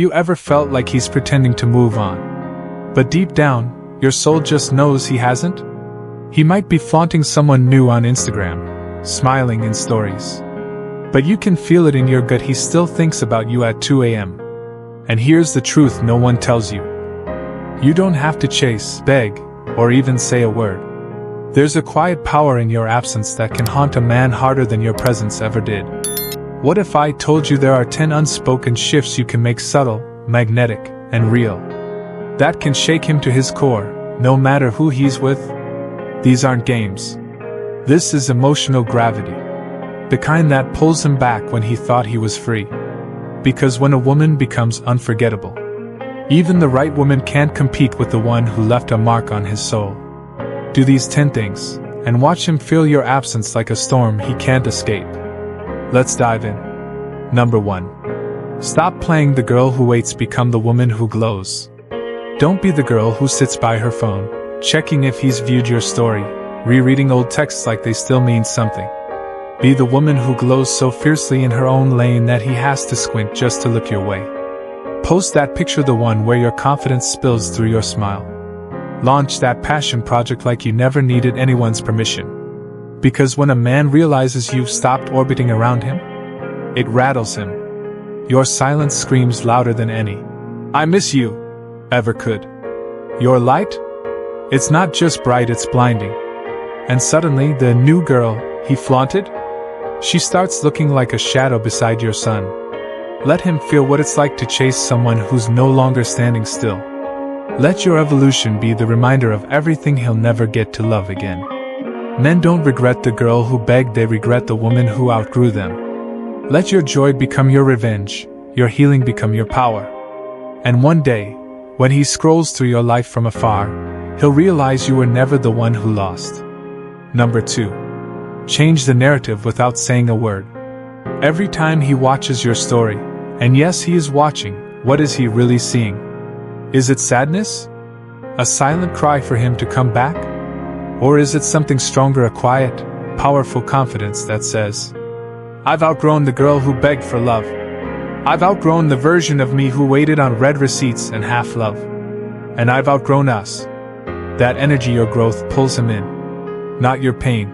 You ever felt like he's pretending to move on? But deep down, your soul just knows he hasn't? He might be flaunting someone new on Instagram, smiling in stories. But you can feel it in your gut, he still thinks about you at 2 a.m. And here's the truth no one tells you. You don't have to chase, beg, or even say a word. There's a quiet power in your absence that can haunt a man harder than your presence ever did. What if I told you there are 10 unspoken shifts you can make subtle, magnetic, and real? That can shake him to his core, no matter who he's with. These aren't games. This is emotional gravity. The kind that pulls him back when he thought he was free. Because when a woman becomes unforgettable, even the right woman can't compete with the one who left a mark on his soul. Do these 10 things, and watch him feel your absence like a storm he can't escape. Let's dive in. Number 1. Stop playing the girl who waits, become the woman who glows. Don't be the girl who sits by her phone, checking if he's viewed your story, rereading old texts like they still mean something. Be the woman who glows so fiercely in her own lane that he has to squint just to look your way. Post that picture, the one where your confidence spills through your smile. Launch that passion project like you never needed anyone's permission. Because when a man realizes you've stopped orbiting around him, it rattles him. Your silence screams louder than any "I miss you" ever could. Your light? It's not just bright, it's blinding. And suddenly, the new girl he flaunted? She starts looking like a shadow beside your sun. Let him feel what it's like to chase someone who's no longer standing still. Let your evolution be the reminder of everything he'll never get to love again. Men don't regret the girl who begged, they regret the woman who outgrew them. Let your joy become your revenge, your healing become your power. And one day, when he scrolls through your life from afar, he'll realize you were never the one who lost. Number 2. Change the narrative without saying a word. Every time he watches your story, and yes, he is watching, what is he really seeing? Is it sadness? A silent cry for him to come back? Or is it something stronger, a quiet, powerful confidence that says, "I've outgrown the girl who begged for love. I've outgrown the version of me who waited on red receipts and half love. And I've outgrown us." That energy, your growth, pulls him in. Not your pain,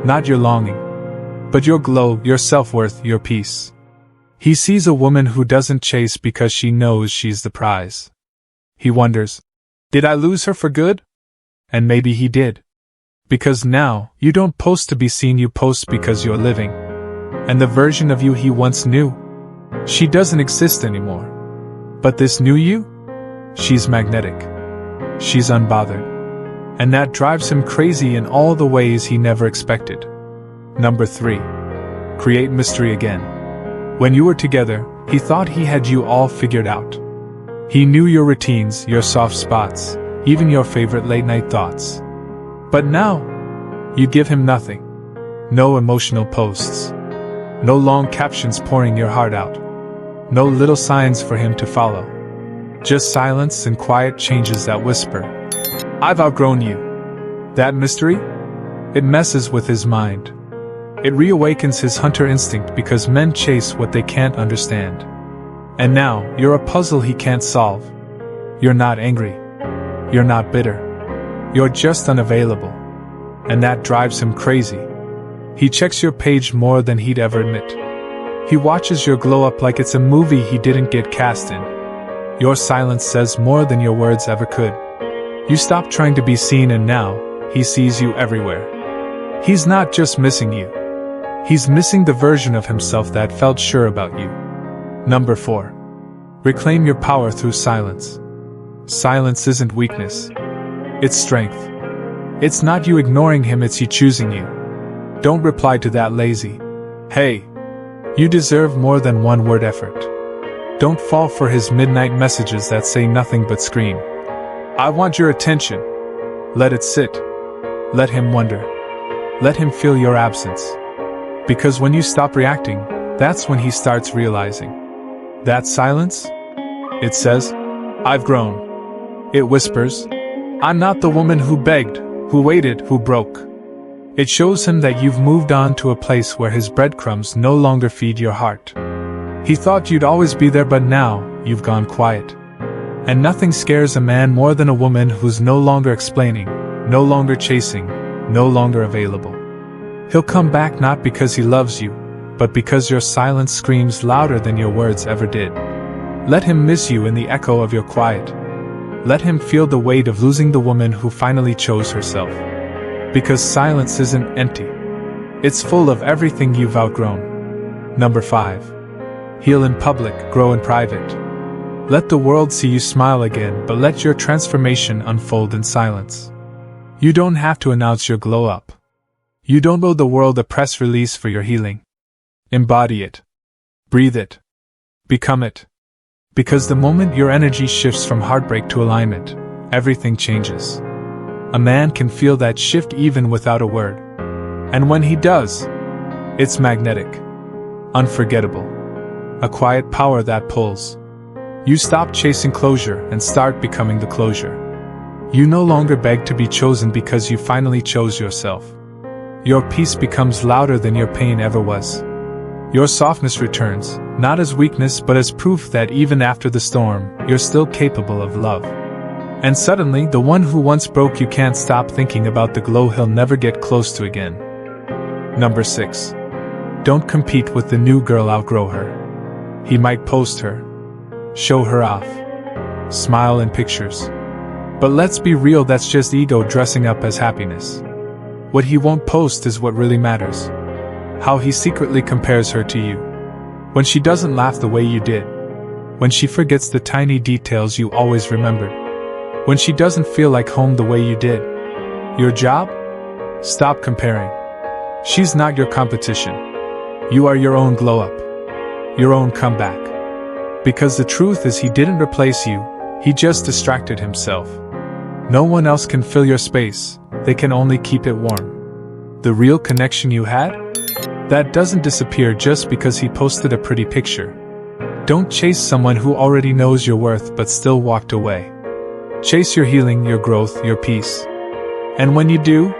not your longing, but your glow, your self-worth, your peace. He sees a woman who doesn't chase because she knows she's the prize. He wonders, did I lose her for good? And maybe he did. Because now, you don't post to be seen, you post because you're living. And the version of you he once knew, she doesn't exist anymore. But this new you? She's magnetic. She's unbothered. And that drives him crazy in all the ways he never expected. Number 3. Create mystery again. When you were together, he thought he had you all figured out. He knew your routines, your soft spots, even your favorite late-night thoughts. But now, you give him nothing. No emotional posts. No long captions pouring your heart out. No little signs for him to follow. Just silence and quiet changes that whisper, "I've outgrown you." That mystery? It messes with his mind. It reawakens his hunter instinct because men chase what they can't understand. And now, you're a puzzle he can't solve. You're not angry. You're not bitter. You're just unavailable. And that drives him crazy. He checks your page more than he'd ever admit. He watches your glow up like it's a movie he didn't get cast in. Your silence says more than your words ever could. You stop trying to be seen and now, he sees you everywhere. He's not just missing you. He's missing the version of himself that felt sure about you. Number 4. Reclaim your power through silence. Silence isn't weakness. It's strength. It's not you ignoring him, it's you choosing you. Don't reply to that lazy, "Hey." You deserve more than one word effort. Don't fall for his midnight messages that say nothing but scream, "I want your attention." Let it sit. Let him wonder. Let him feel your absence. Because when you stop reacting, that's when he starts realizing. That silence? It says, "I've grown." It whispers, "I'm not the woman who begged, who waited, who broke." It shows him that you've moved on to a place where his breadcrumbs no longer feed your heart. He thought you'd always be there, but now, you've gone quiet. And nothing scares a man more than a woman who's no longer explaining, no longer chasing, no longer available. He'll come back not because he loves you, but because your silence screams louder than your words ever did. Let him miss you in the echo of your quiet. Let him feel the weight of losing the woman who finally chose herself. Because silence isn't empty. It's full of everything you've outgrown. Number 5. Heal in public, grow in private. Let the world see you smile again, but let your transformation unfold in silence. You don't have to announce your glow up. You don't owe the world a press release for your healing. Embody it. Breathe it. Become it. Because the moment your energy shifts from heartbreak to alignment, everything changes. A man can feel that shift even without a word. And when he does, it's magnetic. Unforgettable. A quiet power that pulls. You stop chasing closure and start becoming the closure. You no longer beg to be chosen because you finally chose yourself. Your peace becomes louder than your pain ever was. Your softness returns, not as weakness but as proof that even after the storm, you're still capable of love. And suddenly, the one who once broke you can't stop thinking about the glow he'll never get close to again. Number 6. Don't compete with the new girl, outgrow her. He might post her, show her off, smile in pictures. But let's be real, that's just ego dressing up as happiness. What he won't post is what really matters. How he secretly compares her to you. When she doesn't laugh the way you did. When she forgets the tiny details you always remembered. When she doesn't feel like home the way you did. Your job? Stop comparing. She's not your competition. You are your own glow up. Your own comeback. Because the truth is, he didn't replace you, he just distracted himself. No one else can fill your space, they can only keep it warm. The real connection you had? That doesn't disappear just because he posted a pretty picture. Don't chase someone who already knows your worth but still walked away. Chase your healing, your growth, your peace. And when you do,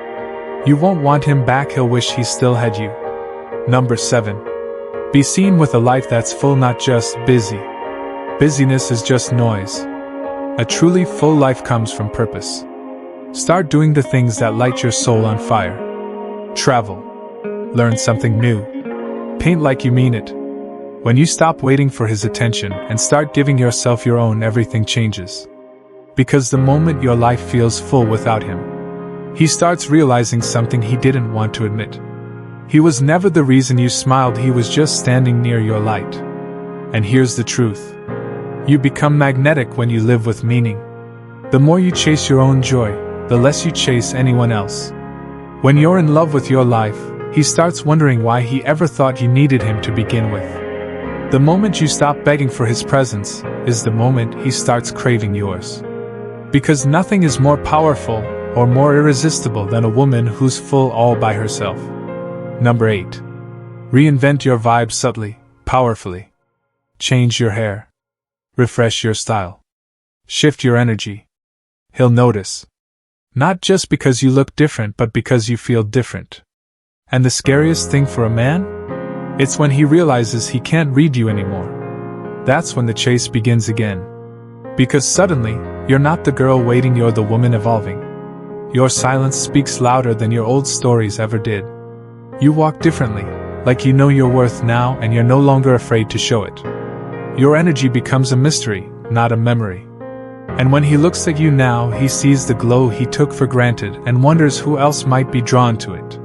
you won't want him back, he'll wish he still had you. Number 7. Be seen with a life that's full, not just busy. Busyness is just noise. A truly full life comes from purpose. Start doing the things that light your soul on fire. Travel. Learn something new. Paint like you mean it. When you stop waiting for his attention and start giving yourself your own, everything changes. Because the moment your life feels full without him, he starts realizing something he didn't want to admit. He was never the reason you smiled, he was just standing near your light. And here's the truth. You become magnetic when you live with meaning. The more you chase your own joy, the less you chase anyone else. When you're in love with your life, he starts wondering why he ever thought you needed him to begin with. The moment you stop begging for his presence is the moment he starts craving yours. Because nothing is more powerful or more irresistible than a woman who's full all by herself. Number 8. Reinvent your vibe subtly, powerfully. Change your hair. Refresh your style. Shift your energy. He'll notice. Not just because you look different, but because you feel different. And the scariest thing for a man? It's when he realizes he can't read you anymore. That's when the chase begins again. Because suddenly, you're not the girl waiting, you're the woman evolving. Your silence speaks louder than your old stories ever did. You walk differently, like you know your worth now and you're no longer afraid to show it. Your energy becomes a mystery, not a memory. And when he looks at you now, he sees the glow he took for granted and wonders who else might be drawn to it.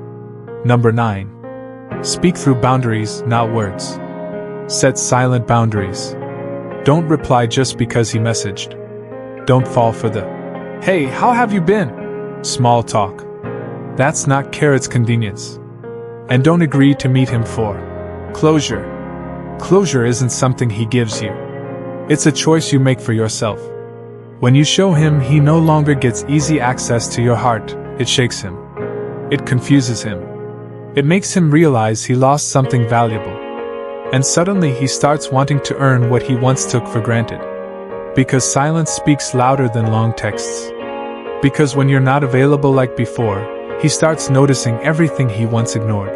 Number 9. Speak through boundaries, not words. Set silent boundaries. Don't reply just because he messaged. Don't fall for the, "Hey, how have you been?" small talk. That's not care, it's convenience. And don't agree to meet him for closure. Closure isn't something he gives you. It's a choice you make for yourself. When you show him, he no longer gets easy access to your heart, it shakes him. It confuses him. It makes him realize he lost something valuable. And suddenly he starts wanting to earn what he once took for granted. Because silence speaks louder than long texts. Because when you're not available like before, he starts noticing everything he once ignored.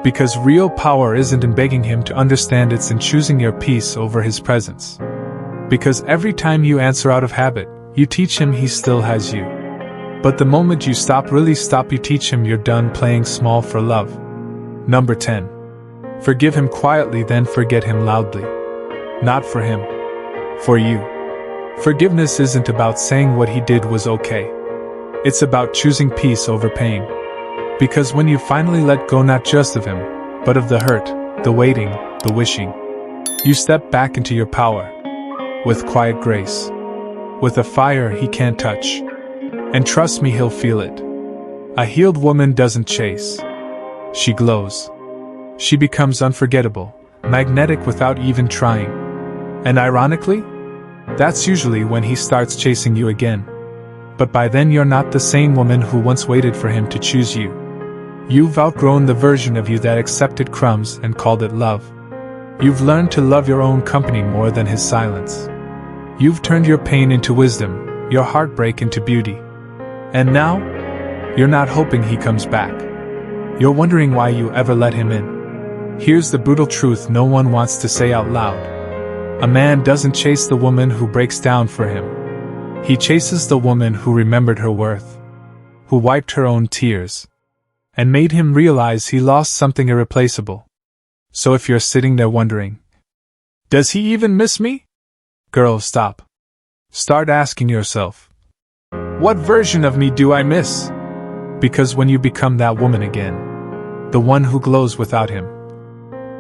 Because real power isn't in begging him to understand, it's in choosing your peace over his presence. Because every time you answer out of habit, you teach him he still has you. But the moment you really stop, you teach him you're done playing small for love. Number 10. Forgive him quietly, then forget him loudly. Not for him. For you. Forgiveness isn't about saying what he did was okay. It's about choosing peace over pain. Because when you finally let go not just of him, but of the hurt, the waiting, the wishing, you step back into your power. With quiet grace. With a fire he can't touch. And trust me, he'll feel it. A healed woman doesn't chase. She glows. She becomes unforgettable, magnetic without even trying. And ironically, that's usually when he starts chasing you again. But by then you're not the same woman who once waited for him to choose you. You've outgrown the version of you that accepted crumbs and called it love. You've learned to love your own company more than his silence. You've turned your pain into wisdom, your heartbreak into beauty. And now, you're not hoping he comes back. You're wondering why you ever let him in. Here's the brutal truth no one wants to say out loud. A man doesn't chase the woman who breaks down for him. He chases the woman who remembered her worth, who wiped her own tears, and made him realize he lost something irreplaceable. So if you're sitting there wondering, does he even miss me? Girl, stop. Start asking yourself, what version of me do I miss? Because when you become that woman again, the one who glows without him,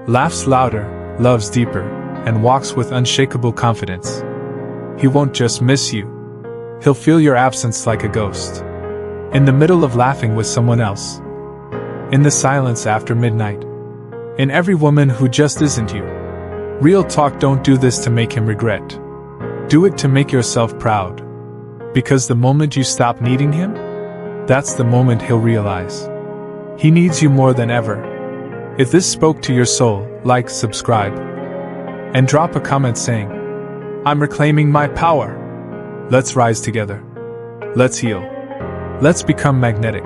laughs louder, loves deeper, and walks with unshakable confidence, he won't just miss you. He'll feel your absence like a ghost. In the middle of laughing with someone else. In the silence after midnight. In every woman who just isn't you. Real talk, don't do this to make him regret. Do it to make yourself proud. Because the moment you stop needing him, that's the moment he'll realize he needs you more than ever. If this spoke to your soul, like, subscribe, and drop a comment saying, I'm reclaiming my power. Let's rise together. Let's heal. Let's become magnetic.